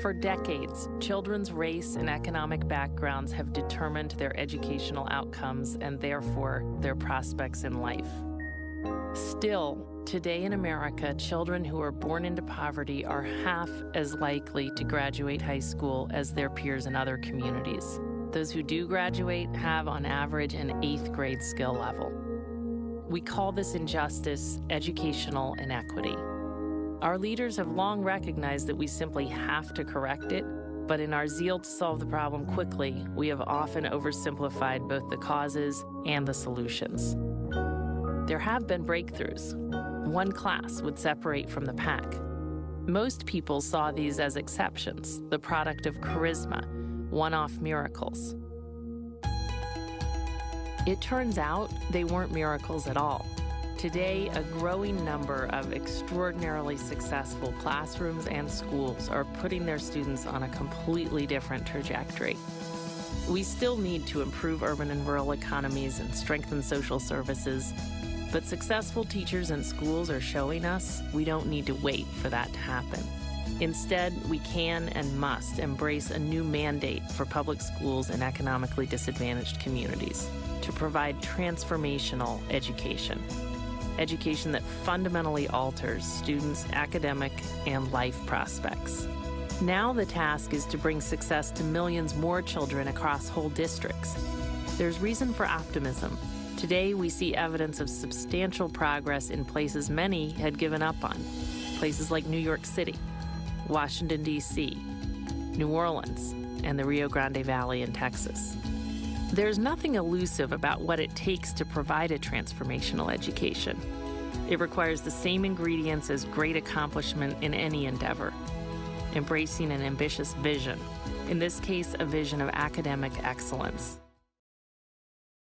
For decades, children's race and economic backgrounds have determined their educational outcomes and therefore their prospects in life. Still, today in America, children who are born into poverty are half as likely to graduate high school as their peers in other communities. Those who do graduate have, on average, an 8th grade skill level. We call this injustice educational inequity. Our leaders have long recognized that we simply have to correct it, but in our zeal to solve the problem quickly, we have often oversimplified both the causes and the solutions. There have been breakthroughs. One class would separate from the pack. Most people saw these as exceptions, the product of charisma, one-off miracles. It turns out they weren't miracles at all. Today, a growing number of extraordinarily successful classrooms and schools are putting their students on a completely different trajectory. We still need to improve urban and rural economies and strengthen social services, but successful teachers and schools are showing us we don't need to wait for that to happen. Instead, we can and must embrace a new mandate for public schools in economically disadvantaged communities to provide transformational education. Education that fundamentally alters students' academic and life prospects. Now the task is to bring success to millions more children across whole districts. There's reason for optimism. Today we see evidence of substantial progress in places many had given up on. Places like New York City, Washington, D.C., New Orleans, and the Rio Grande Valley in Texas. There's nothing elusive about what it takes to provide a transformational education. It requires the same ingredients as great accomplishment in any endeavor: embracing an ambitious vision, in this case, a vision of academic excellence.